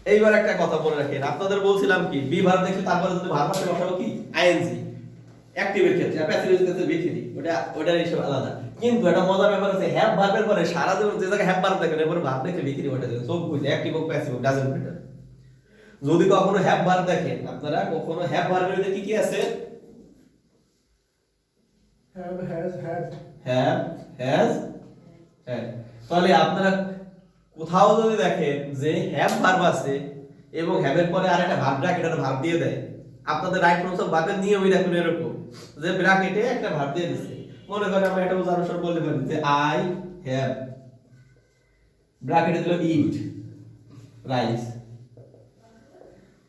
এইবার একটা কথা মনে রাখেন, আপনাদের বলছিলাম কি বি ভার্ব দেখে তারপরে যদি ভার্ব আসে বসাবো কি আইএনজি অ্যাক্টিভের ক্ষেত্রে, আর প্যাসিভের ক্ষেত্রে ভিথিরি, ওটার হিসাব আলাদা। কিন্তু এটা মজার ব্যাপার আছে, হ্যাভ ভার্বের পরে সারা জীবন যে জায়গায় হ্যাভ ভার্ব দেখেন এরপরে ভার্ব দেখে ভিথিরি ওঠে দেবেন, সব বুঝে অ্যাক্টিভ হোক প্যাসিভ হোক ডাজন্ট ম্যাটার। যদি কখনো হ্যাভ ভার্ব দেখেন আপনারা, কখনো হ্যাভ ভার্বের মধ্যে কি কি আছে, have, has, had. Have, has, had. তাহলে আপনারা কোথাও যদি দেখেন যে হ্যাভ ভার্ব আছে এবং হ্যাভের পরে আরেকটা ভার্ব ব্র্যাকেট একটা ভার্ব দিয়ে দেয়, আপনাদের রাইট ফর্মস অফ ভার্বের নিয়মই দেখুন এরকম যে ব্র্যাকেটে একটা ভার্ব দিয়ে দিচ্ছে। মনে করেন আমরা একটা উদাহরণ বলতে পারি যে আই হ্যাভ, ব্র্যাকেটে দিল ইট রাইস।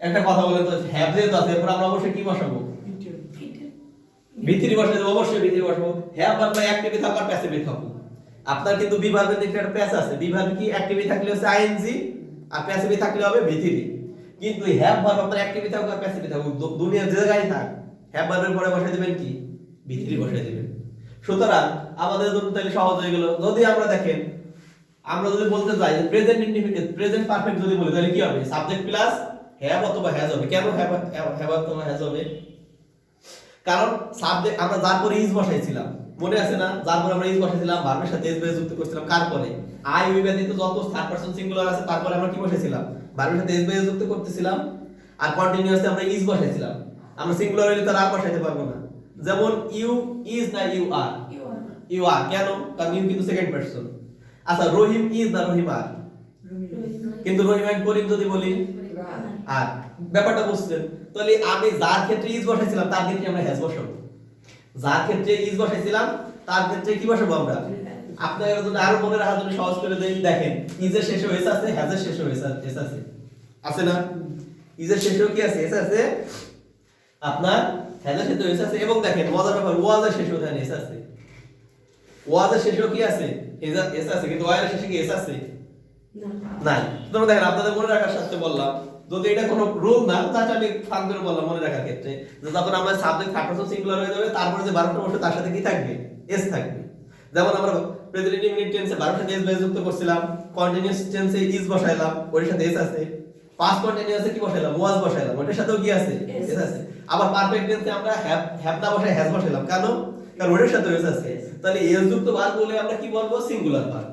একটা কথা বলেন তো, হ্যাভ যেহেতু আছে এরপর আমরা অবশ্যই কি বসাবো, ভিতরি বসাবো, অবশ্যই ভিতরি বসাবো। হ্যাভ ভার্ব অ্যাক্টিভে থাকো আর প্যাসিভে থাকো। আপনার কিন্তু বি ভার্বের দিকে একটা প্যাস আছে, বি ভার্ব কি অ্যাক্টিভে থাকলে হচ্ছে আইএনজি আর প্যাসিভে থাকলে হবে ভিতরি। কিন্তু হ্যাভ ভার্ব আপনার অ্যাক্টিভে থাকুক আর প্যাসিভে থাকুক, দুনিয়ার যে জায়গায় থাক হ্যাভ ভার্বের পরে বসাই দিবেন কি ভিতরি বসাই দিবেন। সুতরাং আমাদের জন্য তাহলে সহজ হয়ে গেল। যদি আমরা দেখেন, আমরা যদি বলতে যাই যে প্রেজেন্ট ইনডিফিনিট, প্রেজেন্ট পারফেক্ট যদি বলি তাহলে কি হবে, সাবজেক্ট প্লাস হ্যাভ অথবা হ্যাজ হবে। কেন হ্যাভ অথবা হ্যাজ হবে? কারণ সাবজেক্ট আমরা যার পরে ইজ বসাইছিলাম, মনে আছে না, যার পরে আমরা ইজ বসাইছিলাম ভার্বের সাথে এস বেস যুক্ত করছিলাম, কার পরে আই উই ব্যতীত যত থার্ড পারসন সিঙ্গুলার আছে তারপরে আমরা কি বসাইছিলাম, ভার্বের সাথে এস বেস যুক্ত করতেছিলাম, আর কন্টিনিউয়াসলি আমরা ইজ বসাইছিলাম। আমরা সিঙ্গুলার হইলে তার আর বসাইতে পারবো না। যেমন ইউ ইজ না ইউ আর, ইউ আর কেন, কারণ ইউ কিন্তু সেকেন্ড পারসন। আচ্ছা রহিম ইজ না রহিম আর, কিন্তু রহিম এন্ড করিম যদি বলি আর, ব্যাপারটা বুঝছেন? তাহলে আমি যার ক্ষেত্রে ইজ বসাইছিলাম তার ক্ষেত্রে আমরা হ্যাজ বসাবো, যার ক্ষেত্রে ইজ বসাইছিলাম তার ক্ষেত্রে কি বসাবো আমরা। আপনাদের জন্য আরো মনে রাখার জন্য সহজ করে দেই, দেখেন ইজের শেষে এস আছে, হ্যাজের শেষে এস আছে, আছে না? ইজের শেষেও কি আছে, এস আছে, আপনার হ্যাজের শেষেও এস আছে, এবং দেখেন মজার ব্যাপার ওয়াজের শেষেও দেখেন এস আছে, ওয়াজের শেষেও কি আছে, এস আছে, কিন্তু ওয়াজের শেষে কি এস আছে নাই। তোমরা দেখেন আপনাদের মনে রাখার সাথে বললাম, যদি এটা কোনো রুল না তাহলে আমি ফান করে বললাম মনে রাখার ক্ষেত্রে, যে যখন আমরা সাবজেক্ট থার্ড পারসন সিঙ্গুলার হয়ে যাবে তারপরে যে ভার্বটা বসে তার সাথে কি থাকবে, এস থাকবে। যেমন আমরা প্রেজেন্ট ইনডিফিনিট টেন্সে ভার্বের সাথে এস বেস যুক্ত করছিলাম, কন্টিনিউয়াস টেন্সে ইজ বসাইলাম, ওর সাথে এস আছে, পাস্ট কন্টিনিউয়াসে কি বসাইলাম, ওয়াজ বসাইলাম, ওটার সাথেও কি আছে, এস আছে। আবার পারফেক্ট টেন্সে আমরা হ্যাভ না বসাই হ্যাজ বসাইলাম, কেন, কারণ ওটার সাথে এস আছে। তাহলে এস যুক্ত ভার্ব বলে আমরা কি বলবো, সিঙ্গুলার ভার্ব।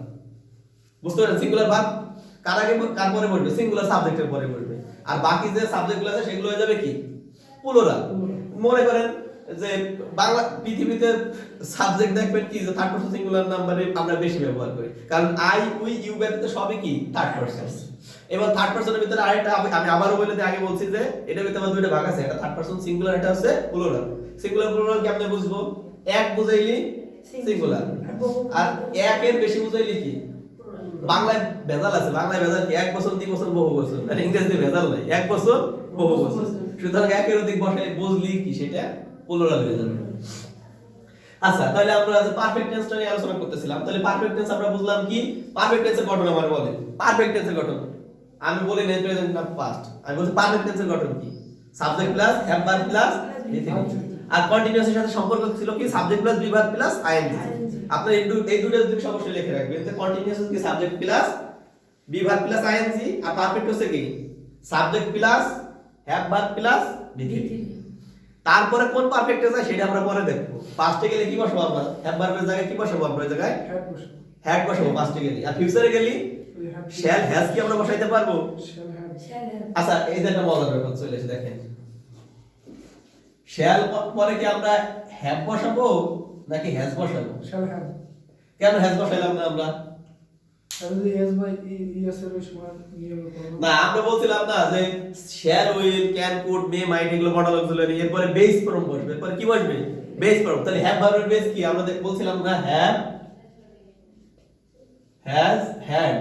বুঝতে পারছেন? সিঙ্গুলার ভার্ব কার আগে কার পরে বসবে, সিঙ্গুলার সাবজেক্টের পরে বসবে, আর বাকি যে সাবজেক্টগুলো আছে সেগুলো হয়ে যাবে কি প্লুরাল। মনে করেন যে বাংলা পৃথিবীতে সাবজেক্ট দেখবেন কি যে থার্ড পারসন সিঙ্গুলার নাম্বারে আমরা বেশি ব্যবহার করি, কারণ আই উই ইউ ব্যতীত সবই কি থার্ড পারসন। এবার থার্ড পারসনের ভিতরে আরেকটা আমি আবারও বলে দিই, আগে বলছি যে এটার ভিতরে আমার দুইটা ভাগ আছে, একটা থার্ড পারসন সিঙ্গুলার, এটা হচ্ছে প্লুরাল। সিঙ্গুলার প্লুরাল কি আপনি বুঝবো, এক বুঝাইলি সিঙ্গুলার, আর একের বেশি বুঝাইলি কি, বাংলায় ভেজাল আছে, বাংলায় ভেজাল কি এক বছর দুই বছর বহু বছর, আর ইংরেজিতে ভেজাল নাই, এক বছর বহু বছর। সুতরাং একের অধিক বসাই বুঝলি কি সেটা প্লুরাল হয়ে যাবে। আচ্ছা তাহলে আমরা যে পারফেক্ট টেন্সটা নিয়ে আলোচনা করতেছিলাম, তাহলে পারফেক্ট টেন্স আমরা বুঝলাম কি, পারফেক্ট টেন্সের গঠন আমার বলেন, পারফেক্ট টেন্সের গঠন আমি বলি না প্রেজেন্ট না পাস্ট, আমি বলছি পারফেক্ট টেন্সের গঠন কি, subject plus have verb plus V three, আর কন্টিনিউয়াসের সাথে সম্পর্ক ছিল কি subject plus be verb plus ING. আপনারা এই দুটো জিনিস অবশ্যই লিখে রাখবেন, যে কন্টিনিউয়াস কি subject plus be verb plus ING, আর পারফেক্ট হচ্ছে কি subject plus have verb plus V three. তারপরে কোন পারফেক্ট আছে সেটা আমরা পরে দেখব। পাস্টে গেলে কি বসাবো আমরা, হ্যাভ ভার্বের জায়গায় কি বসাবো আমরা, ওই জায়গায় হ্যাড বসাবো পাস্টে গেলে। আর ফিউচারে গেলে শ্যাল হ্যাজ কি আমরা বসাইতে পারবো। আচ্ছা এই যে একটা মজার ব্যাপার চলে এসে দেখেন, শ্যাল পরে কি আমরা হ্যাভ বসাবো নাকি হ্যাজ বসাবো, শ্যাল হ্যাভ। কেন হ্যাজ বসাইলাম না আমরা, না আমরা বলছিলাম না যে shall will can could may might এগুলো মডেল অক্সিলারি, এরপরে বেস ফর্ম বসবে, এরপরে কি বসবে বেস ফর্ম। তাহলে হ্যাভ ভার্বের বেস কি আমরা বলছিলাম না, হ্যাভ, হ্যাজ, হ্যাড,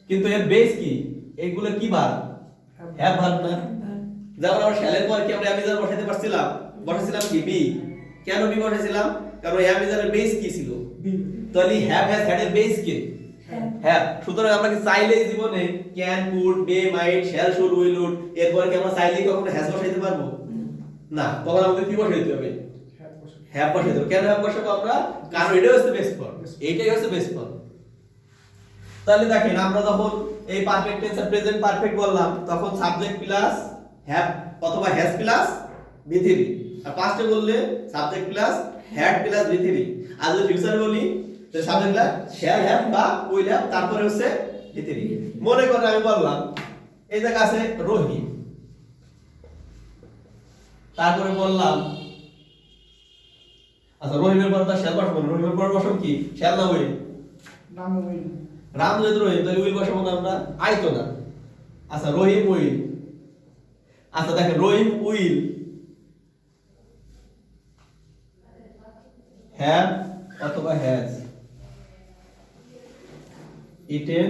কিন্তু এর বেস কি, এগুলো কি ভার্ব, হ্যাভ ভার্ব না। যেমন আমরা শ্যালের পরে কি আমরা অ্যামিজার বসাইতে পারছিলাম, বসাইছিলাম কি বি, কেন বি বসাইছিলাম, কারণ অ্যামিজারের বেস কি ছিল, তাহলে হ্যাভ হ্যাজ হ্যাড এর বেস কি হ্যাভ। সুতরাং আমরা কি চাইলেই জীবনে can could may might shall should will would এরপরে কি আমরা চাইলেই কখনো হ্যাজ বসাইতে পারবো না, তখন আমাদের কি বসাইতে হবে, হ্যাভ বসাইতে হবে। কেন হ্যাভ বসাবো আমরা, কারণ এটাই হচ্ছে বেস ফর্ম, এইটাই হচ্ছে বেস ফর্ম। তাহলে দেখেন আমরা যখন এই পারফেক্ট টেন্স আর প্রেজেন্ট পারফেক্ট বললাম তখন সাবজেক্ট প্লাস হ্যাভ অথবা হ্যাজ প্লাস ভিথিরি, আর পাস্টে বললে subject plus had plus V three. আর যদি ফিউচারে বলি তাহলে সাবজেক্ট প্লাস শ্যাল হ্যাভ বা উইল হ্যাভ তারপরে হচ্ছে ভিথিরি। মনে করেন আমি বললাম এই জায়গা আছে রহিম, তারপরে বললাম আচ্ছা রহিমের পর তার শ্যাল বসাবো, রহিমের পর বসাবো কি শ্যাল না উইল? নাম উইল। রাম যদি রহিম তাহলে উইল বসাবো না আমরা, আইতো না। আচ্ছা রহিম উইল, আচ্ছা দেখেন রহিম উইল হ্যাভ অথবা হ্যাজ ইটেন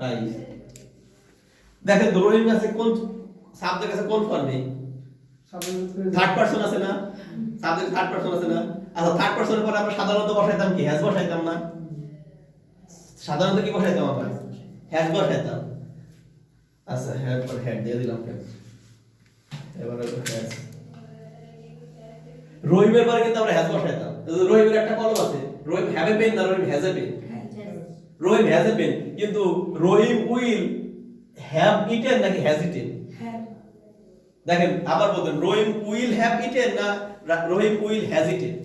রাইস। দেখেন তো রহিম আছে কোন সাবজেক্ট আছে কোন ফর্মে? থার্ড পারসন আছে না, সাবজেক্ট থার্ড পারসন আছে না। আচ্ছা থার্ড পারসনের পরে আমরা সাধারণত বসাইতাম কি হ্যাজ বসাইতাম না? সাধারণত কি বসাইতাম আমরা? হ্যাজ বসাইতাম। আচ্ছা হ্যাড পর হ্যাড দিয়ে দিলাম হ্যাজ, এবারে তো হ্যাজ। রহিমের পরে কিন্তু আমরা হ্যাজ বসাইতাম। রহিমের একটা কলম আছে, রহিম হ্যাভ এ পেন না Rahim has a pen? Rahim has a pen, কিন্তু রহিম উইল হ্যাভ ইটেন নাকি হ্যাজ ইটেন? দেখেন আবার বলতেন রহিম উইল হ্যাভ ইটেন না Rahim will has eaten?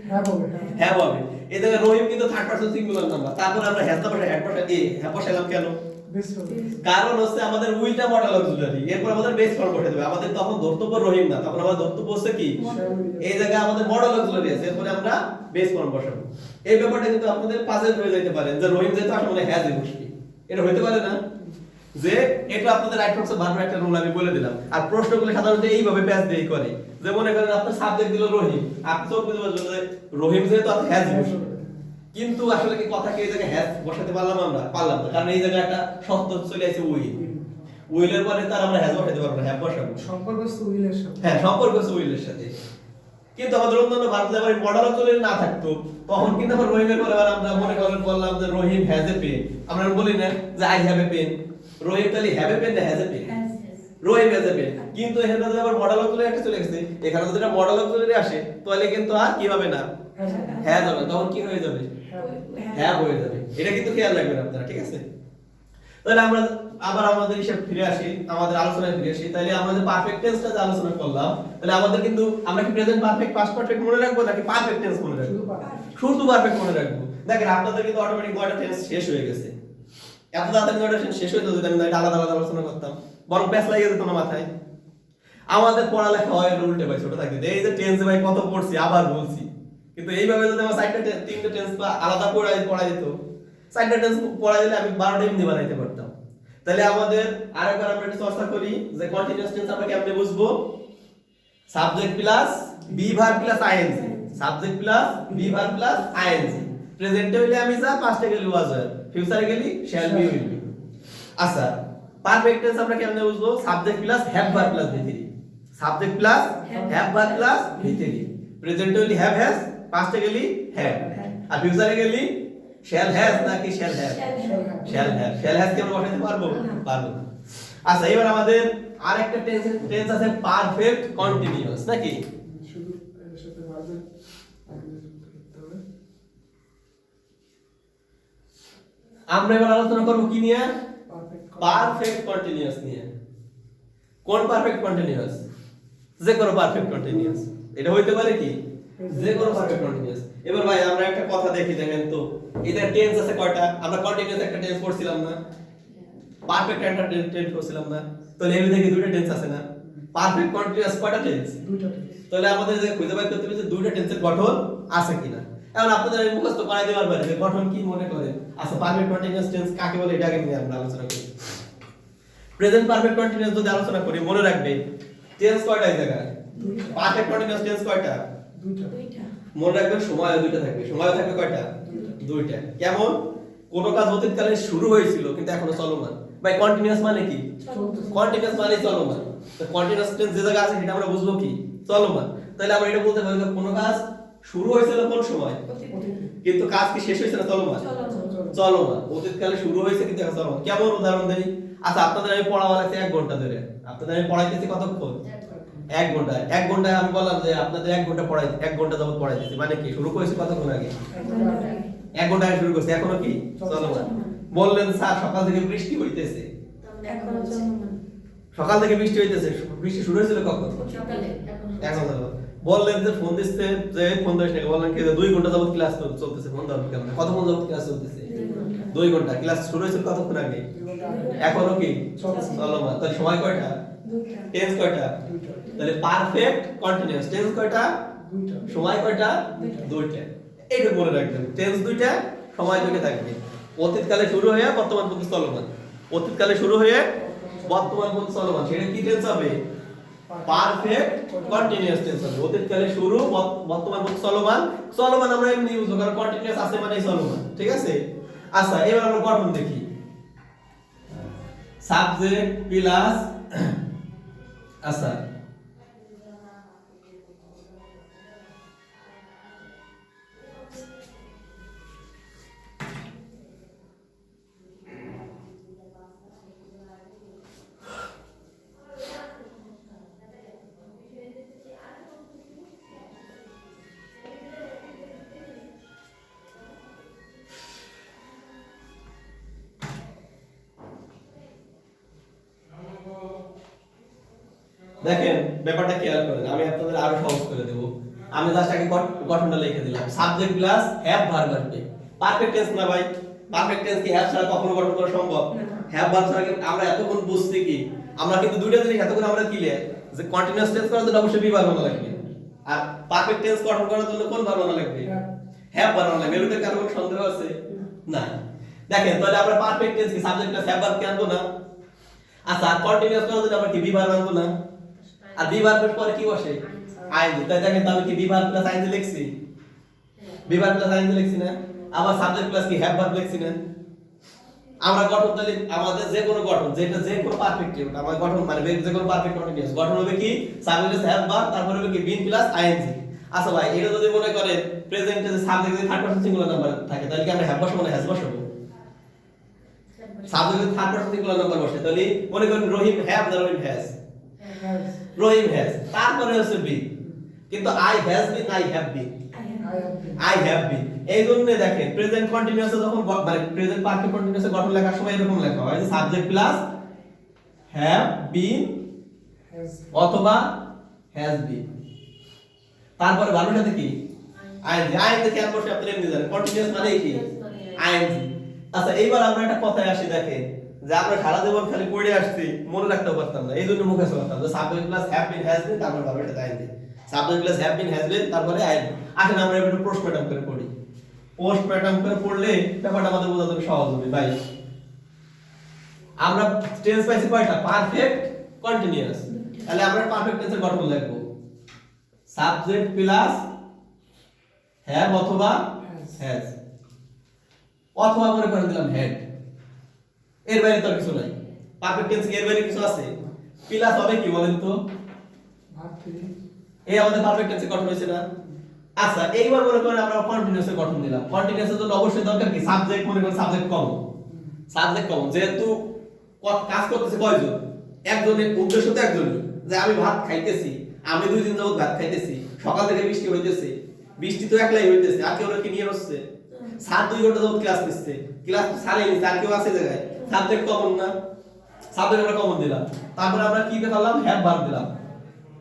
Have হবে। হ্যাভ হবে। এই জায়গায় রহিম কিন্তু থার্ড পারসন সিঙ্গুলার নাম্বার, তারপর আমরা হ্যাজ না বসাই হ্যাড বসাই হ্যাভ বসাইলাম কেন? বেস হবে। কারণ হচ্ছে আমাদের উইলটা মডেল অক্সিলারি, এরপর আমাদের বেস ফর্ম বসাতে হবে। আমাদের তখন ধর্তব্য রহিম না, তখন আমাদের ধর্তব্য হচ্ছে কি এই জায়গায় আমাদের মডেল অক্সিলারি আছে, এরপরে আমরা বেস ফর্ম বসাবো। এই ব্যাপারটা কিন্তু আপনাদের পাজল হয়ে যেতে পারে যে রহিম যেহেতু আসলে মানে হ্যাজ বসবে, এটা হতে পারে না যে এটা আপনাদের রাইট ফর্মসে বারবার একটা রুল আমি বলে দিলাম। আর প্রশ্নগুলো সাধারণত এইভাবে প্যাচ দিয়ে করে, যে মনে করেন আপনার সাবজেক্ট দিল রহিম, আপনি তো বুঝতে পারবেন যে রহিম যেহেতু আছে হ্যাজ বসবে, কিন্তু আসলে কি কথা কি এই জায়গায় হ্যাজ বসাতে পারলাম আমরা? পারলাম না, কারণ এই জায়গায় একটা শব্দ চলে আসে উইল। উইলের পরে তার আমরা হ্যাজ বসাতে পারবো না, হ্যাভ বসাবো। সম্পর্ক আছে উইলের সাথে। হ্যাঁ সম্পর্ক আছে উইলের সাথে। কিন্তু আমাদের অন্যান্য ভার্ব আবার মডেল অক্সিলারি না থাকতো, তখন কিন্তু আমরা রহিমের পরে আবার আমরা মনে করেন বললাম যে রহিম হ্যাজ এ পেন, আমরা বলি না যে I have a pen? Rahim তাহলে হ্যাভ এ পেন না has a pen? Rahim has a pen. কিন্তু এখানে যদি আবার মডেল অক্সিলারি একটা চলে গেছে, এখানে যদি এটা মডেল অক্সিলারি আসে তাহলে কিন্তু আর কি হবে না, হ্যাজ হবে। তখন কি হয়ে যাবে? হ্যাভ হয়ে যাবে। এটা কিন্তু খেয়াল রাখবেন আপনারা, ঠিক আছে? তাহলে আমরা আবার আমাদের হিসাব ফিরে আসি, আমাদের আলোচনায় ফিরে আসি। তাহলে আমরা যে পারফেক্ট টেন্সটা যে আলোচনা করলাম, তাহলে আমাদের কিন্তু আমরা কি প্রেজেন্ট পারফেক্ট পাস্ট পারফেক্ট মনে রাখবো নাকি পারফেক্ট টেন্স মনে রাখবো? শুধু পারফেক্ট মনে রাখবো। দেখেন আপনাদের কিন্তু অটোমেটিক ওয়ার্ড টেন্স শেষ হয়ে গেছে। এত তাড়াতাড়ি ওয়ার্ড টেন্স শেষ হয়ে যেত যদি আমি আলাদা আলাদা আলোচনা করতাম, বরং প্যাচ লাগিয়ে যেত না মাথায়। আমাদের পড়ালেখা হয় উল্টে ভাই, ছোট থাকতে এই যে টেন্স ভাই কত পড়ছি আবার বলছি, কিন্তু এইভাবে যদি আমার সাইডটা তিনটা টেন্স বা আলাদা পড়া যেত, সাইডটা টেন্স পড়া দিলে আমি 12টা এমনি বানাইতে পারতাম। তাহলে আমাদের আরেকবার আমরা একটু চর্চা করি যে কন্টিনিউয়াস টেন্স আমরা কেমনে বুঝবো? Subject plus be verb plus ING, subject plus be verb plus ING. প্রেজেন্টে হইলে আমি যা, পাস্টে গেলে ওয়াজ হয়, ফিউচারে গেলে শ্যাল বি উইল বি। আচ্ছা পারফেক্ট টেন্স আমরা কেমনে বুঝবো? Subject plus have verb plus V three, subject plus have verb plus V three. প্রেজেন্টে হইলে হ্যাভ হ্যাজ, পাস্টে গেলে হ্যাভ, আর ফিউচারে গেলে শ্যাল হ্যাজ নাকি shall have? Shall have. Shall has কি আমরা বসাতে পারবো? পারবো না। আচ্ছা এবার আমাদের আরেকটা টেন্স আছে পারফেক্ট কন্টিনিউয়াস, নাকি? শুধু এর সাথে ভার্বের আগে করতে হবে। আমরা এবার আলোচনা করব কি নিয়ে? পারফেক্ট পারফেক্ট কন্টিনিউয়াস নিয়ে। কোন পারফেক্ট কন্টিনিউয়াস? যে কোনো পারফেক্ট কন্টিনিউয়াস। এটা হইতে পারে কি যে কোনো পারফেক্ট কন্টিনিউয়াস। এবার ভাই আমরা একটা কথা দেখি, দেখেন তো এদের টেন্স আছে কয়টা? আমরা কন্টিনিউয়াস একটা টেন্স পড়ছিলাম না, পারফেক্ট একটা টেন্স পড়ছিলাম না, তাহলে এর দেখি দুটো টেন্স আছে না? পারফেক্ট কন্টিনিউয়াস কয়টা টেন্স? দুইটা টেন্স। তাহলে আমাদের যে খুঁজে বের করতে হবে যে দুটো টেন্সের গঠন আছে কিনা। এখন আপনাদের আমি মুখস্থ করাই দেওয়ার পারে যে গঠন কি মনে করেন। আচ্ছা পারফেক্ট কন্টিনিউয়াস টেন্স কাকে বলে এটা আগে নিয়ে আমরা আলোচনা করি। প্রেজেন্ট পারফেক্ট কন্টিনিউয়াস যদি আলোচনা করি, মনে রাখবে টেন্স কয়টা এই জায়গায়? পারফেক্ট কন্টিনিউয়াস টেন্স কয়টা? দুইটা। মনে রাখবেন সময় দুইটা থাকবে। সময় থাকবে কয়টা? দুইটা। কেমন? কোন কাজ অতীতকালে শুরু হয়েছিল কিন্তু এখনো চলমান। ভাই কন্টিনিউয়াস মানে কি? কন্টিনিউয়াস মানে চলমান। তো কন্টিনিউয়াস টেন্স যে জায়গা আছে সেটা আমরা বুঝবো কি? চলমান। তাহলে আমরা এটা বলতে পারি যে কোন কাজ শুরু হয়েছিল কোন সময়, কিন্তু কাজ কি শেষ হয়েছে না চলমান? চলমান। অতীতকালে শুরু হয়েছে কিন্তু এখন চলমান। কেমন উদাহরণ দেই? আচ্ছা আপনাদের আমি পড়াবো লাগছে 1 ঘন্টা ধরে, আপনাদের আমি পড়াইতেছি কতক্ষণ? 1 ঘন্টা। 1 ঘন্টায় আমি বললাম যে আপনাদের 1 ঘন্টা পড়াই, 1 ঘন্টা যাবত পড়াইতেছি, মানে কি শুরু করেছি কতক্ষণ আগে? 1 ঘন্টা আগে শুরু করছে এখনো কি চলমান বললেন স্যার সকাল থেকে বৃষ্টি হইতেছে এখনো চলমান সকাল থেকে বৃষ্টি হইতেছে বৃষ্টি শুরু হয়েছিল কখন সকালে এখন চলমান বললেন যে ফোন দিচ্ছে যে ফোন দিস না বললেন কি যে 2 ঘন্টা যাবত ক্লাস চলতেছে ফোন দাও কেমন কতক্ষণ যাবত ক্লাস চলতেছে 2 ঘন্টা ক্লাস শুরু হয়েছিল কতক্ষণ আগে এখনো কি চলমান তাহলে সময় কয়টা টেন্স কয়টা তাহলে পারফেক্ট কন্টিনিউয়াস টেন্স কয়টা সময় কয়টা দুইটা এইটা মনে রাখবেন টেন্স দুইটা সময় দুইটা থাকবে অতীতকালে শুরু হয়ে বর্তমান পর্যন্ত চলমান অতীতকালে শুরু হয়ে বর্তমান পর্যন্ত চলমান সেটা কি টেন্স হবে পারফেক্ট কন্টিনিউয়াস টেন্স হবে অতীতকালে শুরু বর্তমান পর্যন্ত চলমান চলমান আমরা এমনি ইউজ করি কন্টিনিউয়াস আছে মানে চলমান ঠিক আছে আচ্ছা এবার আমরা গঠন দেখি সাবজেক্ট প্লাস আচ্ছা দেখেন ব্যাপারটা খেয়াল করেন আমি আপনাদের আরো সহজ করে দেব আমি জাস্ট আগে গঠনটা লিখে দিলাম সাবজেক্ট প্লাস হ্যাভ ভার্ব আসবে পারফেক্ট টেন্স না ভাই পারফেক্ট টেন্স কি হ্যাভ ছাড়া কখনো গঠন করা সম্ভব হ্যাভ ভার্ব ছাড়া কি আমরা এতক্ষণ বুঝছি কি আমরা কিন্তু দুইটা জিনিস এতক্ষণ আমরা ক্লিয়ার যে কন্টিনিউয়াস টেন্স করার জন্য অবশ্যই বি ভার্ব বানানো লাগবে আর পারফেক্ট টেন্স গঠন করার জন্য কোন ভার্ব বানানো লাগবে হ্যাভ বানানো লাগবে এর ভিতরে কারো কোনো সন্দেহ আছে না দেখেন তাহলে আমরা পারফেক্ট টেন্স কি সাবজেক্ট প্লাস হ্যাভ ভার্ব কি আনবো না আচ্ছা কন্টিনিউয়াস করার জন্য আমরা কি বি ভার্ব আনবো না আর বি ভার্বের পরে কি বসে আইএনজি তাই দেখেন তাহলে কি বি ভার্ব প্লাস আইএনজি লিখছি বি ভার্ব প্লাস আইএনজি লিখছি না আবার সাবজেক্ট প্লাস কি হ্যাভ ভার্ব লিখছি না আমরা গঠন তাহলে আমাদের যে কোনো গঠন যেটা যে কোনো পারফেক্ট আমার গঠন মানে যে কোনো পারফেক্ট কন্টিনিউয়াস গঠন হবে কি সাবজেক্ট প্লাস হ্যাভ ভার্ব তারপর হবে কি বিন প্লাস আইএনজি আচ্ছা ভাই এটা যদি মনে করেন প্রেজেন্টে যে সাবজেক্ট যদি থার্ড পারসন সিঙ্গুলার নাম্বার থাকে তাহলে কি আমরা হ্যাভ বসাবো না হ্যাজ বসাবো সাবজেক্ট যদি থার্ড পারসন সিঙ্গুলার নাম্বার বসে তাহলে মনে করেন রহিম হ্যাভ না রহিম হ্যাজ রহিম হ্যাজ তারপরে হচ্ছে বি কিন্তু I has been I have been I have been এই জন্য দেখেন প্রেজেন্ট কন্টিনিউয়াস যখন মানে প্রেজেন্ট পারফেক্ট কন্টিনিউয়াস গঠন লেখার সময় এরকম লেখা হয় যে সাবজেক্ট প্লাস হ্যাভ বিন অথবা হ্যাজ বিন তারপরে ভার্বের সাথে কি আইএনজি আইএনজি কেন বসে আপনি এমনি জানেন কন্টিনিউয়াস মানে কি আইএনজি আচ্ছা এইবার আমরা একটা কথায় আসি দেখেন যে আমরা সারা জীবন খালি পড়ে আসছি মনে রাখতেও পারতাম না এইজন্য মুখস্থ করতাম যে subject plus have been has been তারপর ভার্বের সাথে ING subject plus have been has been তারপরে আইএনজি আসেন আমরা একটু পোস্টমর্টম করে পড়ি পোস্টমর্টম করে পড়লে ব্যাপারটা আমাদের বোঝা যাবে সহজ হবে ভাই আমরা টেন্স পাইছি কয়টা পারফেক্ট কন্টিনিউয়াস তাহলে আমরা পারফেক্ট টেন্সের গঠন লিখব সাবজেক্ট প্লাস হ্যাভ অথবা হ্যাজ অথবা মনে করে দিলাম হেড এর বাইরে তো কিছু নাই পারফেক্ট টেন্স এর বাইরে কিছু আছে প্লাস হবে কি বলেন তো এই আমাদের পারফেক্ট টেন্সে গঠন হয়েছে না আচ্ছা এইবার মনে করেন আমরা কন্টিনিউয়াসে গঠন দিলাম কন্টিনিউয়াসের জন্য অবশ্যই দরকার কি সাবজেক্ট মনে করেন সাবজেক্ট কমন যেহেতু কাজ করতেছে কয়জন একজনের উদ্দেশ্য তো একজনই যে আমি ভাত খাইতেছি আমি 2 দিন যাবত ভাত খাইতেছি সকাল থেকে বৃষ্টি হইতেছে বৃষ্টি তো একলাই হইতেছে আর কেউ কি নিয়ে হচ্ছে স্যার 2 ঘন্টা যাবত ক্লাস নিচ্ছে ক্লাস তো স্যারই নিচ্ছে আর কেউ আছে জায়গায় সাবজেক্ট কমন না সাবজেক্ট আমরা কমন দিলাম তারপরে আমরা কি দিলাম হ্যাভ ভার্ব দিলাম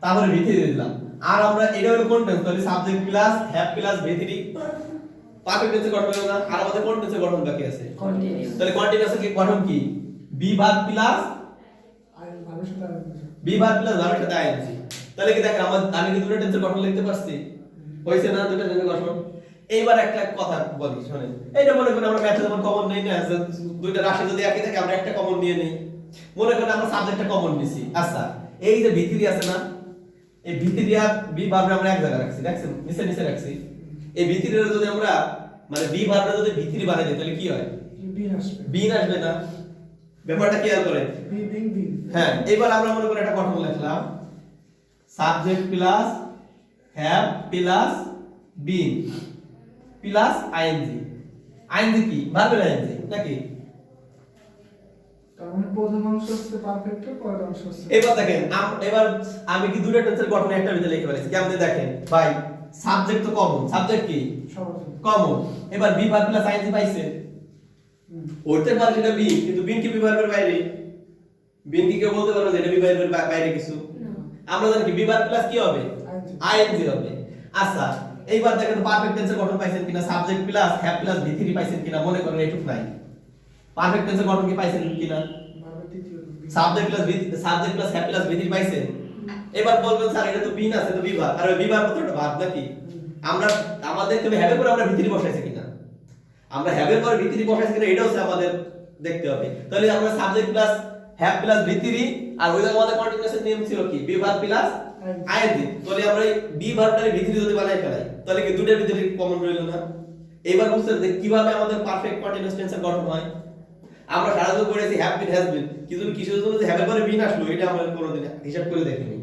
তারপরে ভিথি দিয়ে দিলাম আর আমরা এটা হলো কোন টেন্স তাহলে subject plus have plus V three perfect টেন্সে গঠন হলো না আর আমাদের কোন টেন্সে গঠন বাকি আছে কন্টিনিউয়াস তাহলে কন্টিনিউয়াস কি গঠন কি B verb plus be verb plus ভার্বের সাথে আইএনজি তাহলে কি দেখেন আমি কি দুটো টেন্সের গঠন লিখতে পারছি হইছে না দুটো টেন্সের গঠন এইবার একটা কথা বলি শুনেন এইটা মনে করেন আমরা ম্যাথে যেমন কমন নেই না দুইটা রাশি যদি একই থাকে আমরা একটা কমন নিয়ে নেই মনে করেন আমরা সাবজেক্টটা কমন নিছি আচ্ছা এই যে ভিতরি আছে না এই ভিতরি আর বি ভার্ব আমরা এক জায়গায় রাখছি দেখছেন নিচে নিচে রাখছি এই ভিতরির যদি আমরা মানে বি ভার্বটা যদি ভিতরি বানাই দিই তাহলে কি হয় বিন আসবে না ব্যাপারটা খেয়াল করেন হ্যাঁ এবার আমরা মনে করি একটা গঠন লিখলাম subject plus have plus been plus ING ING কি ভার্বের আইএনজি নাকি তার মানে প্রথম অংশ হচ্ছে পারফেক্ট পরের অংশ হচ্ছে এবার দেখেন এবার আমি কি দুটো টেন্সের গঠন একটা ভিতরে লিখতে পারি কেমন দেখেন ভাই সাবজেক্ট তো কমন, সাবজেক্ট কি সবার জন্য। কমন। এবার বি ভার্ব প্লাস আইএনজি পাইছে, হতে পারে সেটা বি, কিন্তু বিন কি বি ভার্বের বাইরে? বিন কি কেউ বলতে পারো যে এটা বি ভার্বের বাইরে কিছু? আমরা জানি কি বি ভার্ব প্লাস কি হবে? আইএনজি হবে। আচ্ছা এইবার দেখেন তো পারফেক্ট টেন্সের গঠন পাইছেন কিনা, সাবজেক্ট প্লাস হ্যাভ প্লাস ভি3 পাইছেন কিনা, মনে করেন এইটুক নাই। পারফেক্ট টেন্সের গঠন কি পাইছেন কিনা? ভার্বের তৃতীয় রূপ। সাবজেক্ট প্লাস হ্যাভ প্লাস ভি3 পাইছেন। এবার বলবেন স্যার এটা তো বিন আছে, তো বি ভার্ব, আর বি ভার্ব তো একটা ভার্ব নাকি? আমরা আমাদের তবে হ্যাভের পরে আমরা ভি3 বসাইছি কিনা, আমরা হ্যাভের পরে ভি3 বসাইছি কিনা এটাও হচ্ছে আমাদের দেখতে হবে। তাহলে আমরা সাবজেক্ট প্লাস হ্যাভ প্লাস ভি3, আর ওই আমাদের কন্টিনিউয়াসের নিয়ম ছিল কি বি ভার্ব প্লাস আইএনজি। তাহলে আমরা এই বি ভার্বটারে ভি3 যদি বানাই ফেলাই তাহলে কি দুইটার ভিতরে কমন রইল না? এবার বুঝছেন যে কিভাবে আমাদের পারফেক্ট কন্টিনিউয়াস টেন্সের গঠন হয়। আমরা সারাদিন করেছি হ্যাভ বিন হ্যাজ বিন, কিন্তু কিসের জন্য যে হ্যাভের পরে বিন আসলো এটা আমরা কোনোদিন হিসাব করে দেখিনি।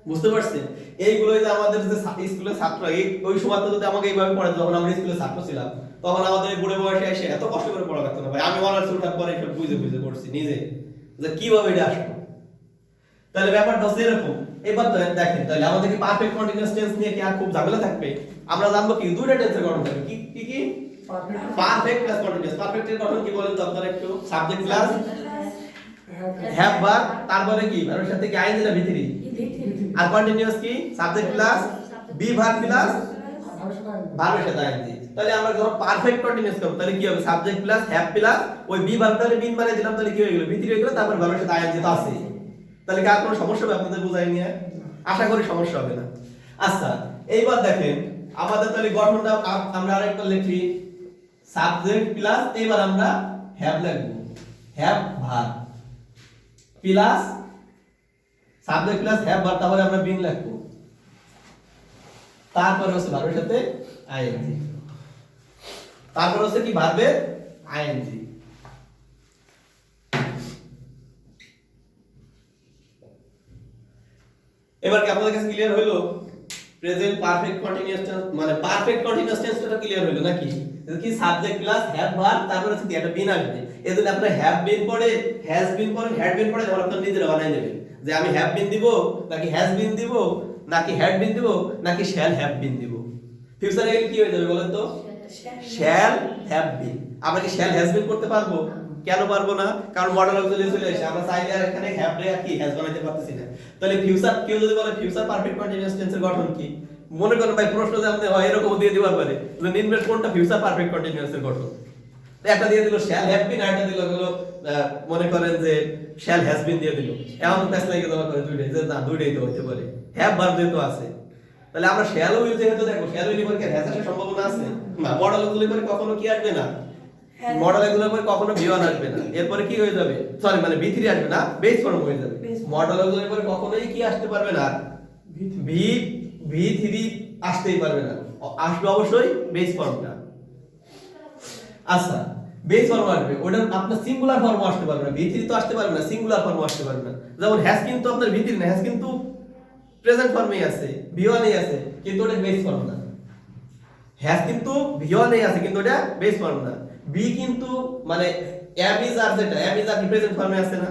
বুঝতে পারছেন? এইগুলোই যে আমাদের যে স্কুলের ছাত্র ওই সময়তে যদি আমাকে এইভাবে পড়ে, যখন আমরা স্কুলের ছাত্র ছিলাম তখন আমাদের এই বুড়ো বয়সে এসে এত কষ্ট করে পড়া লাগতো না ভাই। আমি অনার্স ওঠার পরে এটা বুঝে বুঝে পড়ছি নিজে যে কিভাবে এটা আসলো। তাহলে ব্যাপারটা হচ্ছে এরকম। এবার তো দেখেন তাহলে আমাদের কি পারফেক্ট কন্টিনিউয়াস টেন্স নিয়ে কি আর খুব ঝামেলা থাকবে? আমরা জানবো কি দুইটা টেন্সের গঠন থাকবে, কি কি কি পারফেক্ট প্লাস কন্টিনিউয়াস। পারফেক্টের গঠন কি বলেন তো আপনারা একটু? সাবজেক্ট প্লাস হ্যাভ ভার্ব, তারপরে কি এর সাথে কি আইএনজি না ভি3, আর কন্টিনিউয়াস কি subject plus be verb plus ভার্বের সাথে আইএনজি। তাহলে আমরা যখন পারফেক্ট কন্টিনিউয়াস করব তাহলে কি হবে? সাবজেক্ট প্লাস হ্যাভ প্লাস ওই বি ভার্বটারে বিন বানিয়ে দিলাম, তাহলে কি হয়ে গেল? ভি3 হয়ে গেল, তারপর ভার্বের সাথে আইএনজি তো আছে। তাহলে কি আর কোনো সমস্যা হবে আপনাদের বুঝাই নিয়ে? আশা করি সমস্যা হবে না। আচ্ছা এইবার দেখেন আমাদের তাহলে গঠনটা আমরা আরেকটা লিখি, সাবজেক্ট প্লাস এবার আমরা হ্যাভ লিখব, have verb plus subject plus have verb, তাহলে আমরা বিন লিখব, তারপরে হচ্ছে ভার্বের সাথে আইএনজি, তারপর হচ্ছে কি ভার্বের আইএনজি। এবার কি আপনাদের কাছে ক্লিয়ার হলো প্রেজেন্ট পারফেক্ট কন্টিনিউয়াস টেন্স মানে পারফেক্ট কন্টিনিউয়াস টেন্সটা ক্লিয়ার হলো নাকি? কি সাবজেক্ট প্লাস হ্যাভ ভার্ব, তারপর হচ্ছে কি একটা বিন আসবে। এজন্য আপনারা হ্যাভ বিন পড়ে হ্যাজ বিন পড়ে হ্যাড বিন পড়ে যখন আপনারা নিজেরা বানাই নেবেন যে আমি হ্যাভ বিন দিব নাকি হ্যাজ বিন দিব নাকি হ্যাড বিন দিব নাকি শ্যাল হ্যাভ বিন দিব। ফিউচারে এগুলো কি হয়ে যাবে বলেন তো? শ্যাল হ্যাভ বিন। আমরা কি শ্যাল হ্যাজ বিন করতে পারবো? কেন পারবো না? কারণ মডেল অক্সিলারি চলে আসে, আমরা চাইলে আর এখানে হ্যাভ রে আর কি হ্যাজ বানাইতে পারতেছি না। তাহলে ফিউচার কেউ যদি বলে ফিউচার পারফেক্ট কন্টিনিউয়াস টেন্সের গঠন কি, মনে করেন ভাই প্রশ্ন জানতে হয় এরকম দিয়ে দিবার পারে যে নিম্নের কোনটা ফিউচার পারফেক্ট কন্টিনিউয়াসের গঠন। একটা দিয়ে দিল শ্যাল হ্যাভ বিন, আরেকটা দিল হলো মনে করেন যে শ্যাল হ্যাজ বিন দিয়ে দিল। এমন প্যাস লাগে দেওয়া করে দুইটাই, যে না দুইটাই তো হতে পারে, হ্যাভ ভার্ব যেহেতু আছে। তাহলে আমরা শ্যাল উইল যেহেতু দেখো শ্যাল উইল পরে কি হ্যাজ আসার সম্ভাবনা আছে না? মডেল অক্সিলারি পরে কখনো কি আসবে না? মডেল এগুলোর পরে কখনো ভি1 আসবে না। এরপরে কি হয়ে যাবে? সরি মানে ভি3 আসবে না, বেস ফর্ম হয়ে যাবে। মডেল এগুলোর পরে কখনোই কি আসতে পারবে না? ভি3 আসতেই পারবে না, আসবে অবশ্যই বেস ফর্মটা। আচ্ছা বেস ফর্ম আসবে, ওটা আপনার সিঙ্গুলার ফর্ম আসতে পারবে না। ভি3 তো আসতে পারবে না, সিঙ্গুলার ফর্ম আসতে পারবে না। যেমন হ্যাজ কিন্তু আপনার ভি3 না, হ্যাজ কিন্তু প্রেজেন্ট ফর্মেই আছে, ভি1 এ আছে, কিন্তু ওটা বেস ফর্ম না। হ্যাজ কিন্তু ভি1 এ আছে কিন্তু ওটা বেস ফর্ম না। বি কিন্তু মানে এম ইজ আর, যেটা এম ইজ আর প্রেজেন্ট ফর্মে আছে না,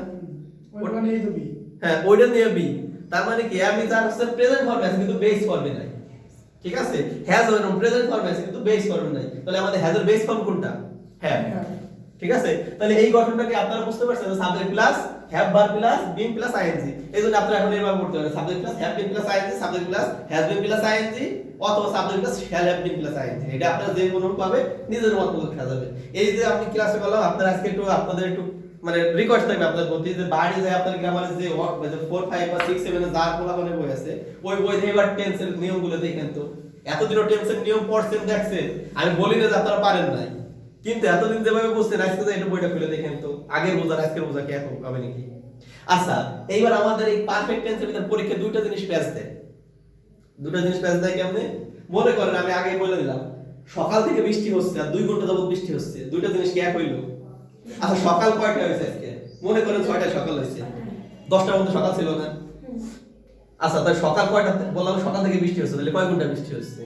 ওইটা নেই তো বি। হ্যাঁ ওইটা নিয়ে বি, তার মানে কি এম ইজ আর হচ্ছে প্রেজেন্ট ফর্মে আছে কিন্তু বেস ফর্মে নাই। ঠিক আছে, হ্যাজ ওরকম প্রেজেন্ট ফর্মে আছে কিন্তু বেস ফর্মে নাই। তাহলে আমাদের হ্যাজ এর বেস ফর্ম কোনটা? হ্যাভ। ঠিক আছে, তাহলে এই গঠনটাকে আপনারা বুঝতে পারছেন, subject plus have verb plus been plus ING. এইজন্য আপনারা এখন এইভাবে করতে পারেন, subject plus have been plus ING, subject plus has been plus ING, অথবা subject plus shall have been plus ING. এটা আপনারা যে কোনো পাবে নিজের মত মতো সাজাবে। এই যে আপনি ক্লাসে বললাম আপনারা আজকে একটু আপনাদের একটু মানে রিকোয়েস্ট থাকবে আপনাদের প্রতি যে বাইরে যায় আপনার গ্রামারের যে 4 5 বা 6 7 এর যার পোলাপানে বই আছে ওই বই থেকে এবার টেন্সের নিয়মগুলো দেখেন তো। এতদিনও টেন্সের নিয়ম পড়ছেন দেখছেন, আমি বলি না যে আপনারা পারেন নাই, কিন্তু এতদিন যেভাবে বুঝছেন আজকে যে এটা বইটা খুলে দেখেন তো, আগের বোঝার আজকের বোঝা কি এক হবে নাকি? আচ্ছা এইবার আমাদের এই পারফেক্ট টেন্সের ভিতর পরীক্ষা দুইটা জিনিস প্যাচ দেয়। দুটো জিনিস প্যাচ দেয় কেমনে? মনে করেন আমি আগে বলে দিলাম সকাল থেকে বৃষ্টি হচ্ছে আর 2 ঘন্টা যাবত বৃষ্টি হচ্ছে, দুইটা জিনিস কি এক হইলো? আচ্ছা সকাল কয়টা হয়েছে আজকে? মনে করেন 6টা সকাল হয়েছে, 10টার মধ্যে সকাল ছিল না? আচ্ছা তাই সকাল কয়টা বললাম সকাল থেকে বৃষ্টি হচ্ছে, তাহলে কয় ঘন্টা বৃষ্টি হচ্ছে?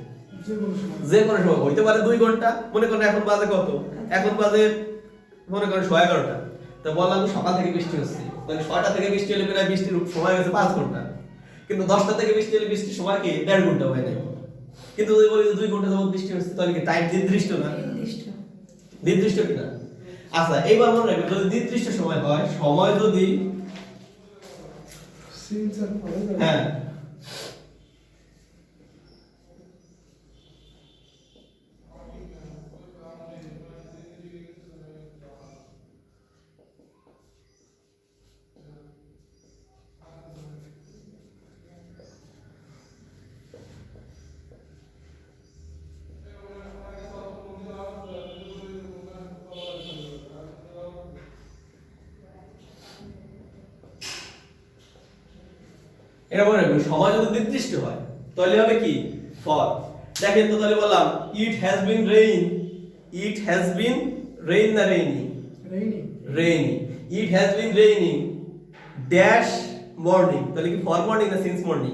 যে কোনো সময় হইতে পারে 2 ঘন্টা। মনে করেন এখন বাজে কত? এখন বাজে মনে করেন 11:30। তো বললাম সকাল থেকে বৃষ্টি হচ্ছে, তাহলে 6টা থেকে বৃষ্টি হলে প্রায় বৃষ্টির সময় হয়েছে 5 ঘন্টা, কিন্তু 10টা থেকে বৃষ্টি হলে বৃষ্টির সময় কি 1.5 ঘন্টা হয় নাই। কিন্তু যদি বলি যে 2 ঘন্টা যাবত বৃষ্টি হচ্ছে তাহলে কি টাইম নির্দিষ্ট না? নির্দিষ্ট। নির্দিষ্ট কিনা? আচ্ছা এইবার মনে রাখবেন যদি নির্দিষ্ট সময় হয়, সময় যদি সিন্স আর পরে হ্যাঁ এটা মনে রাখবেন সময় যদি নির্দিষ্ট হয় তাহলে হবে কি ফর। দেখেন তো তাহলে বললাম it has been rain, it has been rain না rainy? Rainy rainy. It has been raining dash morning, তাহলে কি ফর মর্নিং না সিন্স মর্নিং?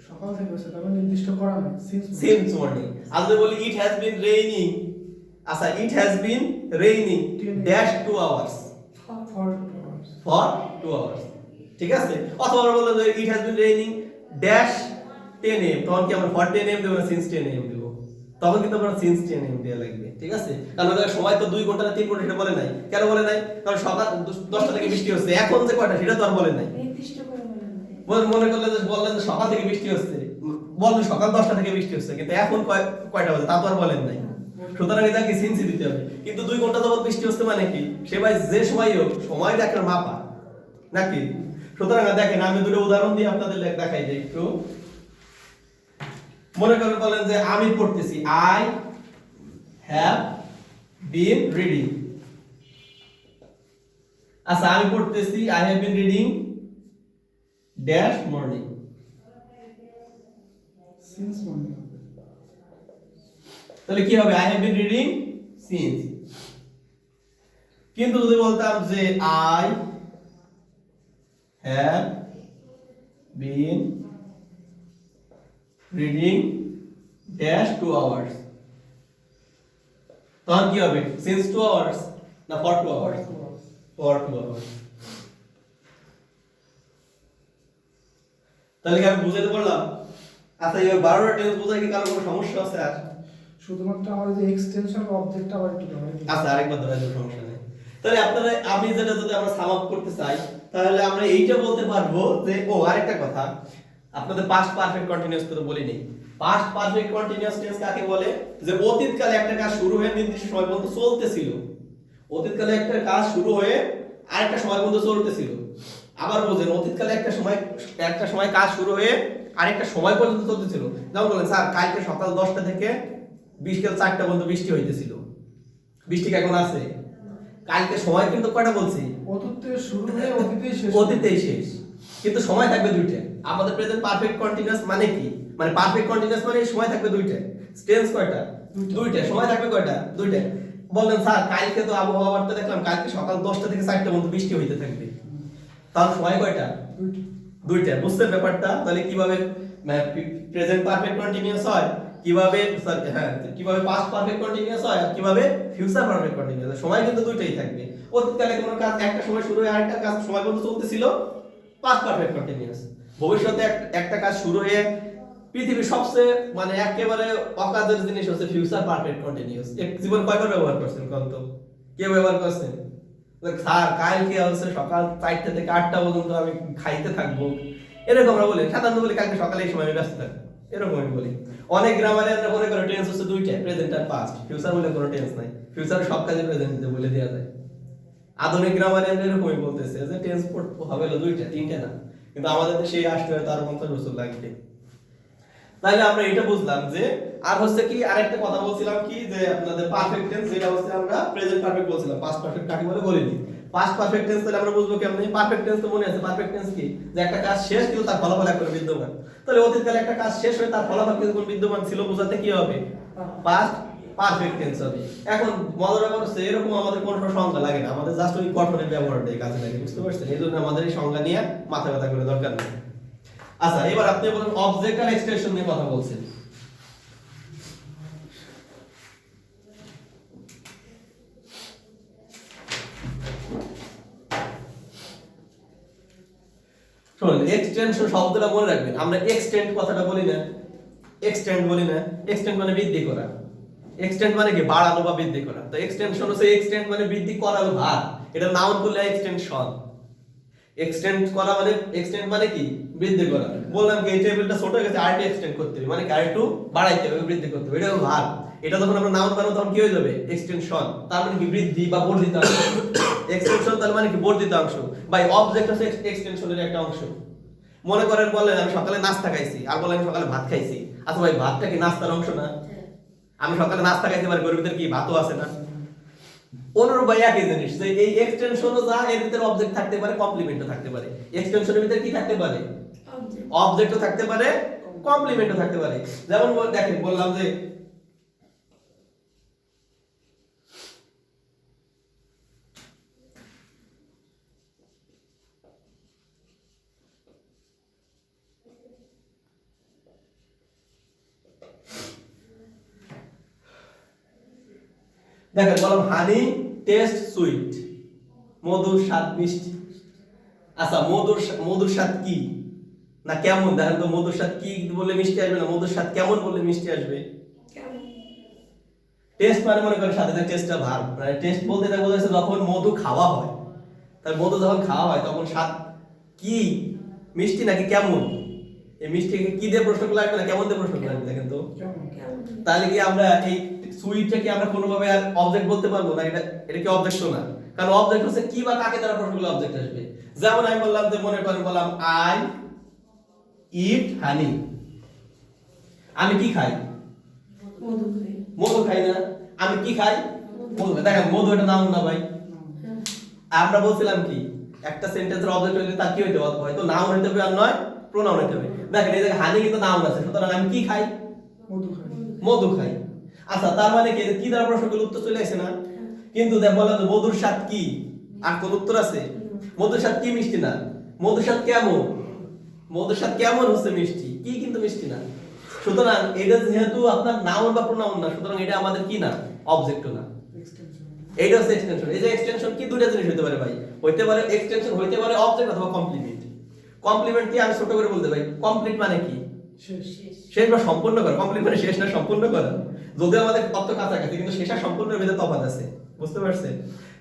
সকাল থেকে হচ্ছে তবে নির্দিষ্ট করা নাই সিন্স সিন্স মর্নিং। আর যদি বলি ইট হ্যাজ বিন রেইনিং, আচ্ছা ইট has been raining dash 2 hours, for for 2 hours, ঠিক আছে? অথবা আমরা বললাম যে ইট has been raining dash 10 am, তখন কি আমরা ফর 10 am দেব না সিন্স 10 am দেব? তখন কিন্তু আমরা সিন্স 10 am দেয়া লাগবে, ঠিক আছে? কারণ ওদের সময় তো 2 ঘন্টা না 3 ঘন্টা সেটা বলে নাই। কেন বলে নাই? কারণ সকাল 10টা থেকে বৃষ্টি হচ্ছে, এখন যে কয়টা সেটা তো আর বলে নাই। নির্দিষ্ট করে বলেন না। মনে করলে যে বললেন যে সকাল থেকে বৃষ্টি হচ্ছে, বললেন সকাল 10টা থেকে বৃষ্টি হচ্ছে, কিন্তু এখন কয়টা বাজে তা তো আর বলেন নাই। সুতরাং এটাকে সিন্সি দিতে হবে। কিন্তু 2 ঘন্টা যাবত বৃষ্টি হচ্ছে মানে কি সে ভাই যে সময় হোক সময়টা একটা মাপা নাকি? সুতরাং দেখেন আমি দুটো উদাহরণ দিয়ে আপনাদের দেখাই যে একটু। মনে করেন বলেন যে আমি পড়তেছি আই হ্যাভ বিন রিডিং। আচ্ছা আমি পড়তেছি I have been reading dash morning, since মানে তাহলে কি হবে? I have been reading since. কিন্তু যদি বলতাম যে I have been reading dash 2 hours, তখন কি হবে? সিন্স 2 আওয়ার্স না ফর 2 আওয়ার্স? For 2 hours. তাহলে কি আমি বুঝাতে পারলাম? আচ্ছা এই 12টা টেন্স বোঝায় কি কারো কোনো সমস্যা আছে আর? শুধুমাত্র আমার যে এক্সটেনশন অবজেক্ট আবার একটু ধরে আচ্ছা আরেকবার ধরে দেব, সমস্যা নেই। তাহলে আপনারা আমি যেটা যদি আমরা সাম আপ করতে চাই তাহলে আমরা এইটা বলতে পারবো যে আরেকটা কথা আপনাদের পাস্ট পারফেক্ট কন্টিনিউয়াস তো বলিনি। পাস্ট পারফেক্ট কন্টিনিউয়াস টেন্স কাকে বলে? যে অতীতকালে একটা কাজ শুরু হয়ে নির্দিষ্ট সময় পর্যন্ত চলতেছিল। অতীতকালে একটা কাজ শুরু হয়ে আরেকটা সময় পর্যন্ত চলতেছিল। আবার বোঝেন অতীতকালে একটা সময় কাজ শুরু হয়ে আরেকটা সময় পর্যন্ত চলতেছিল। যেমন বলেন স্যার কালকে সকাল 10টা থেকে বিকেল 4টা পর্যন্ত বৃষ্টি হইতেছিল, বৃষ্টি কি এখন আছে? কালকে সময় কিন্তু কয়টা বলছি? অতীতে শুরু হয়ে অতীতেই শেষ অতীতেই শেষ, কিন্তু সময় থাকবে দুইটা। আমাদের প্রেজেন্ট পারফেক্ট কন্টিনিউয়াস মানে কি? মানে পারফেক্ট কন্টিনিউয়াস মানে সময় থাকবে দুইটা। টেন্স কয়টা? দুইটা। সময় থাকবে কয়টা? দুইটা। বললেন স্যার কালকে তো আবহাওয়া বার্তা দেখলাম কালকে সকাল 10টা থেকে 4টা পর্যন্ত বৃষ্টি হইতে থাকবে, তাহলে সময় কয়টা? দুইটা দুইটা। বুঝছেন ব্যাপারটা? তাহলে কিভাবে প্রেজেন্ট পারফেক্ট কন্টিনিউয়াস হয়, কিভাবে কিভাবে পাস্ট পারফেক্ট কন্টিনিউয়াস হয়, আর কিভাবে ফিউচার পারফেক্ট কন্টিনিউয়াস হয়। সময় কিন্তু দুইটাই থাকবে। অতীতকালে কোনো কাজ একটা সময় শুরু হয়ে আরেকটা কাজ সময় পর্যন্ত চলতেছিল, পাস্ট পারফেক্ট কন্টিনিউয়াস। ভবিষ্যতে একটা কাজ শুরু হয়ে পৃথিবীর সবচেয়ে মানে একেবারে অকাজের জিনিস হচ্ছে ফিউচার পারফেক্ট কন্টিনিউয়াস। জীবন কয়বার ব্যবহার করছেন কোন তো? কে ব্যবহার করছেন? স্যার কালকে হচ্ছে সকাল 4টা থেকে 8টা পর্যন্ত আমি খাইতে থাকবো, এরকম আমরা বলি। সাধারণত বলি কালকে সকালে এই সময় আমি ব্যস্ত থাকবো, এরকম আমি বলি। অনেক গ্রামারে আমরা মনে করি টেন্স হচ্ছে দুইটা, প্রেজেন্ট আর পাস্ট। ফিউচার বলে কোনো টেন্স নাই, ফিউচারে সব কাজে প্রেজেন্ট বলে দেওয়া যায়। আধুনিক গ্রামারে আমরা এরকমই বলতেছে যে টেন্স হবে হলো দুইটা, তিনটা না। কিন্তু আমাদের দেশে আসতে হয় তার 50 বছর লাগবে। তাহলে আমরা এটা বুঝলাম যে আর হচ্ছে কি আরেকটা কথা বলছিলাম কি যে আপনাদের পারফেক্ট টেন্স যেটা হচ্ছে আমরা প্রেজেন্ট পারফেক্ট বলছিলাম, পাস্ট পারফেক্ট কাকে বলে বলিনি। পাস্ট পারফেক্ট টেন্স তাহলে আমরা বুঝবো কেমনে? পারফেক্ট টেন্স তো মনে আছে, পারফেক্ট টেন্স কি? যে একটা কাজ শেষ কিন্তু তার ফলাফল এখন বিদ্যমান। তাহলে অতীতকালে একটা কাজ শেষ হয়ে তার ফলাফল কিন্তু বিদ্যমান ছিল, বোঝাতে কি হবে? পাস্ট পারফেক্ট টেন্স হবে। এখন মজার ব্যাপার হচ্ছে এরকম আমাদের কোনো সংজ্ঞা লাগে না, আমাদের জাস্ট ওই গঠনের ব্যবহারটাই কাজে লাগে, বুঝতে পারছেন? এই জন্য আমাদের এই সংজ্ঞা নিয়ে মাথা ব্যথা করে দরকার নেই। আচ্ছা এবার আপনি বলেন অবজেক্ট আর এক্সটেনশন নিয়ে কথা বলছেন। শুনুন এক্সটেনশন শব্দটা মনে রাখবেন, আমরা এক্সটেন্ড কথাটা বলি না, এক্সটেন্ড বলি না, এক্সটেন্ড মানে বৃদ্ধি করা। এক্সটেন্ড মানে কি বাড়ানো বা বৃদ্ধি করা। তো এক্সটেনশন হচ্ছে এক্সটেন্ড মানে বৃদ্ধি করার ভার, এটা নাউন বললে এক্সটেনশন। এক্সটেন্ড করা মানে এক্সটেন্ড মানে কি বৃদ্ধি করা। বললাম কি এই টেবিলটা ছোট হয়ে গেছে, আরেকটু এক্সটেন্ড করতে হবে, মানে কি আরেকটু বাড়াইতে হবে, বৃদ্ধি করতে হবে, এটা হলো ভার। এটা যখন আমরা নাউন বানাবো তখন কি হয়ে যাবে এক্সটেনশন, তার মানে কি বৃদ্ধি বা বর্ধিত অংশ। এক্সটেনশন তার মানে কি বর্ধিত অংশ। ভাই অবজেক্ট হচ্ছে এক্সটেনশনের একটা অংশ। মনে করেন বললেন আমি সকালে নাস্তা খাইছি, আর বললেন আমি সকালে ভাত খাইছি। আচ্ছা ভাই ভাতটা কি নাস্তার অংশ না? আমি সকালে নাস্তা খাইতে পারি, গরিবদের কি ভাতও আছে না? অনুরূপ ভাই একই জিনিস, যে এই এক্সটেনশনও যা এর ভিতরে অবজেক্ট থাকতে পারে, কমপ্লিমেন্টও থাকতে পারে। এক্সটেনশনের ভিতরে কি থাকতে পারে? Object. অবজেক্টও থাকতে পারে, কমপ্লিমেন্টও থাকতে পারে। যেমন দেখেন বললাম যে দেখেন বললাম হানি টেস্ট সুইট, মধুর স্বাদ মিষ্টি। আচ্ছা মধুর স্বাদ কি না কেমন? দেখেন তো মধুর স্বাদ কি বললে মিষ্টি আসবে না, মধুর স্বাদ কেমন বললে মিষ্টি আসবে? কেমন? টেস্ট মানে মনে করেন সাথে টেস্টটা ভার, মানে টেস্ট বলতে এটা বোঝাচ্ছে যখন মধু খাওয়া হয়, তার মধু যখন খাওয়া হয় তখন স্বাদ কি মিষ্টি নাকি কেমন? এই মিষ্টিকে কি দিয়ে প্রশ্ন করলে আসবে না কেমন দিয়ে প্রশ্ন করলে আসবে? দেখেন তো কেমন? কেমন? তাহলে কি আমরা এই সুইটটাকে আমরা কোনোভাবে আর অবজেক্ট বলতে পারবো না? এটা কি অবজেক্ট না? কারণ অবজেক্ট হচ্ছে কি বা কাকে দ্বারা প্রশ্ন করলে অবজেক্ট আসবে। যেমন আমি বললাম যে মনে করেন বললাম আই ইট হানি, আমি কি খাই? মধু খাই। মধু খাই না? আমি কি খাই? মধু খাই। দেখেন মধু এটা নাম না ভাই। হ্যাঁ। আমরা বলছিলাম কি একটা সেন্টেন্সের অবজেক্ট হইলে তার কি হইতে হবে? হয়তো নাউন হইতে হবে আর নয় প্রোনাউন হইতে হবে। দেখেন এই জায়গায় হানি কিন্তু নাউন আছে, সুতরাং আমি কি খাই? মধু খাই। মধু খাই। আচ্ছা তার মানে কি কি দ্বারা প্রশ্ন করলে উত্তর চলে আসে না? কিন্তু দেখ বললাম যে মধুর স্বাদ কি, আর কোন উত্তর আছে? মধুর স্বাদ কি মিষ্টি না? মধুর স্বাদ কেমন? মধুর স্বাদ কেমন হচ্ছে মিষ্টি, কি কিন্তু মিষ্টি না। সুতরাং এটা যেহেতু আপনার নাউন বা প্রোনাউন না, সুতরাং এটা আমাদের কি না অবজেক্টও না। এক্সটেনশন। এইটা হচ্ছে এক্সটেনশন। এই যে এক্সটেনশন কি দুটো জিনিস হতে পারে ভাই, হইতে পারে এক্সটেনশন হইতে পারে অবজেক্ট অথবা কমপ্লিমেন্ট। কমপ্লিমেন্ট কি আমি ছোট করে বলতে পারি, কমপ্লিট মানে কি শেষ। শেষ বা সম্পূর্ণ করা। কমপ্লিট মানে শেষ না সম্পূর্ণ করা। যদিও আমাদের তত্ত্ব কাছাকাছি, কিন্তু শেষ আর সম্পূর্ণের ভিতরে তফাৎ আছে, বুঝতে পারছেন?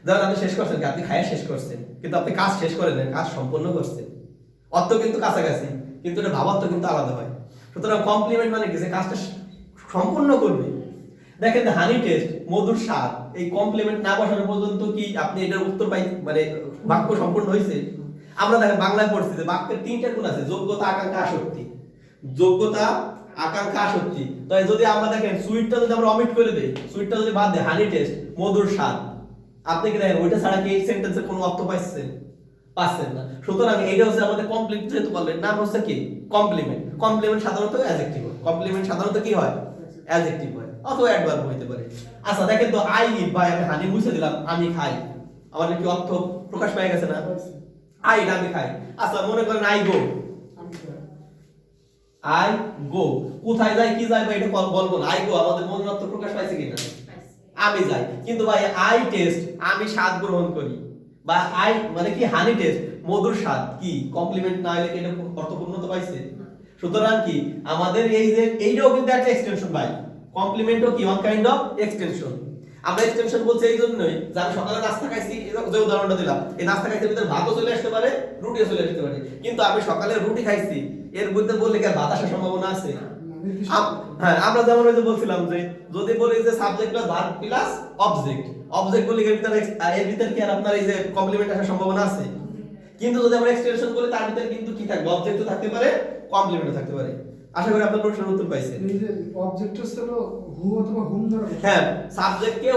যেমন আপনি শেষ করছেন কি, আপনি খায়া শেষ করছেন, কিন্তু আপনি কাজ শেষ করেন না, কাজ সম্পূর্ণ করছেন। অর্থ কিন্তু কাছাকাছি, কিন্তু এটা ভাবার্থ কিন্তু আলাদা হয়। সুতরাং কমপ্লিমেন্ট মানে কি যে কাজটা সম্পূর্ণ করবে। দেখেন হানি টেস্ট মধুর স্বাদ, এই কমপ্লিমেন্ট না বসানো পর্যন্ত কি আপনি এটার উত্তর পাই মানে বাক্য সম্পূর্ণ হয়েছে? আমরা দেখেন বাংলায় পড়ছি যে বাক্যের তিনটা গুণ আছে, যোগ্যতা আকাঙ্ক্ষা আসক্তি। যোগ্যতা আকাঙ্ক্ষা আসক্তি। তাই যদি আমরা দেখেন সুইটটা যদি আমরা অমিট করে দেই, সুইটটা যদি বাদ দেই, হানি টেস্ট মধুর স্বাদ, আপনি কি দেখেন ওইটা ছাড়া কি এই সেন্টেন্সের কোনো অর্থ পাচ্ছেন না। সুতরাং এইটা হচ্ছে আমাদের কমপ্লিট যেহেতু বললেন, নাম হচ্ছে কি কমপ্লিমেন্ট। কমপ্লিমেন্ট সাধারণত অ্যাডজেক্টিভ হয়। কমপ্লিমেন্ট সাধারণত কি হয়? অ্যাডজেক্টিভ হয় অথবা অ্যাডভার্ব হইতে পারে। আচ্ছা দেখেন তো আই ইট, ভাই আমি হানি মুছে দিলাম, আমি খাই, আমাদের কি অর্থ প্রকাশ পেয়ে গেছে না? আই ইট আমি খাই। আচ্ছা মনে করেন আই গো, আমি খাই। আই গো কোথায় যাই কি যাই ভাই এটা বলবো না। আই গো আমাদের মনের অর্থ প্রকাশ পাইছে কিনা? আমি যাই। কিন্তু ভাই আই টেস্ট আমি স্বাদ গ্রহণ করি, বা আই মানে কি হানি টেস্ট মধুর স্বাদ, কি কমপ্লিমেন্ট না হলে কি এটা অর্থপূর্ণতা পাইছে? সুতরাং কি আমাদের এই যে এইটাও কিন্তু একটা এক্সটেনশন ভাই, কমপ্লিমেন্টও কি ওয়ান কাইন্ড অফ এক্সটেনশন। আমরা এক্সটেনশন বলছি এই জন্যই যে আমি সকালে নাস্তা খাইছি, যে উদাহরণটা দিলাম, এই নাস্তা খাইতে ভিতরে ভাতও চলে আসতে পারে, রুটিও চলে আসতে পারে। কিন্তু আমি সকালে রুটি খাইছি, এর ভিতরে বললে কি আর ভাত আসার সম্ভাবনা আছে? হ্যাঁ আমরা যেমন ওই যে বলছিলাম যে যদি বলি যে subject plus verb plus object, object বলি এর ভিতরে কি আর আপনার এই যে কমপ্লিমেন্ট আসার সম্ভাবনা আছে? কিন্তু যদি আমরা এক্সটেনশন বলি তার ভিতরে কিন্তু কি থাকবে, অবজেক্টও থাকতে পারে, কমপ্লিমেন্টও থাকতে পারে। আশা করি আপনার প্রশ্নের উত্তর পাইছেন। এই যে অবজেক্ট হলো হু অথবা হুম দ্বারা বসে। হ্যাঁ সাবজেক্টকে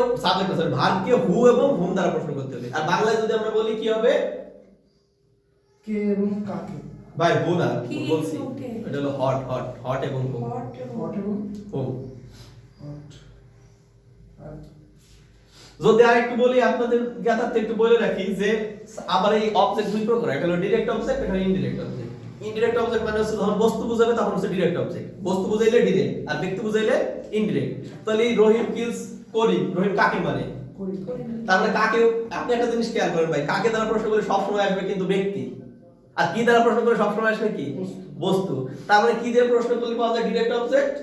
ভার্বকে হু এবং হুম দ্বারা প্রশ্ন করতে হবে। আর বাংলায় যদি আমরা বলি কি হবে? কে এবং কাকে। ভাই হু না কি বলছি, এবং কে? এটা হলো হট এবং হুম। Hot এবং হট এবং হুম। হট। আর যদি আরেকটু বলি আপনাদের জ্ঞাতার্থে একটু বলে রাখি যে আবার এই অবজেক্ট দুই প্রকার, একটা হলো ডিরেক্ট অবজেক্ট, একটা হলো ইনডিরেক্ট অবজেক্ট। ইনডিরেক্ট অবজেক্ট মানে হচ্ছে যখন বস্তু বুঝাবে তখন হচ্ছে ডিরেক্ট অবজেক্ট, বস্তু বুঝাইলে ডিরেক্ট আর ব্যক্তি বুঝাইলে ইনডিরেক্ট। তাহলে এই রহিম কিলস করিম, রহিম কাকে মানে? করি। তার মানে কাকে, আপনি একটা জিনিস খেয়াল করেন ভাই, কাকে দ্বারা প্রশ্ন করলে সব সময় আসবে কিন্তু ব্যক্তি, আর কি দ্বারা প্রশ্ন করলে সব সময় আসবে কি বস্তু। বস্তু। তার মানে কি দিয়ে প্রশ্ন করলে পাওয়া যায় ডিরেক্ট অবজেক্ট,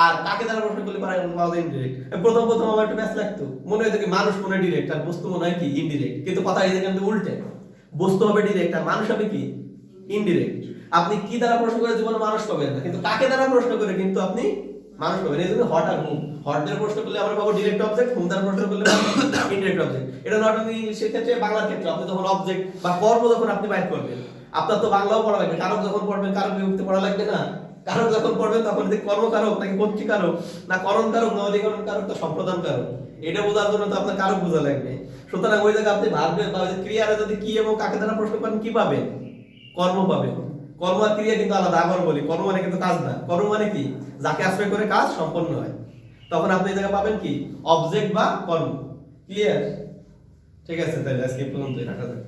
আর কাকে দ্বারা প্রশ্ন করলে পারে পাওয়া ইনডিরেক্ট। প্রথম প্রথম আমার একটু ব্যাস লাগতো, মনে হতো কি মানুষ মনে ডিরেক্ট আর বস্তু মনে হয় কি ইনডিরেক্ট, কিন্তু কথা এই কিন্তু উল্টে, বস্তু হবে ডিরেক্ট আর মানুষ হবে কি ইনডিরেক্ট। আপনি কি দ্বারা প্রশ্ন করে জীবনে মানুষ পাবেন না, কিন্তু কাকে দ্বারা প্রশ্ন করে কিন্তু আপনি মানুষ পাবেন। এই জন্য হট আর হুম, হট দ্বারা প্রশ্ন করলে আমরা পাবো ডিরেক্ট অবজেক্ট, হুম দ্বারা প্রশ্ন করলে পাবো ইনডিরেক্ট অবজেক্ট। এটা নট অনলি ইংলিশের ক্ষেত্রে, বাংলার ক্ষেত্রে আপনি যখন অবজেক্ট বা কর্ম যখন আপনি বাইর করবেন, আপনার তো বাংলাও পড়া লাগবে, কারক যখন পড়বেন কারক বিভক্তি পড়া লাগবে না, কারক যখন পড়বেন তখন যে কর্মকারক নাকি কর্তৃকারক না করণ কারক না অধিকরণ কারক না সম্প্রদান কারক, এটা বোঝার জন্য তো আপনার কারক বোঝা লাগবে। সুতরাং ওই জায়গায় আপনি ভাববেন বা ক্রিয়ারে যদি কি এবং কাকে দ্বারা প্রশ্ন করেন কি পাবেন, কর্ম পাবেন। কর্ম আর ক্রিয়া কিন্তু আলাদা, আবার বলি কর্ম মানে কিন্তু কাজ না, কর্ম মানে কি যাকে আশ্রয় করে কাজ সম্পন্ন হয়, তখন আপনি এই জায়গায় পাবেন কি অবজেক্ট বা কর্ম। ক্লিয়ার? ঠিক আছে, তাহলে আজকে পর্যন্ত রাখা যাক।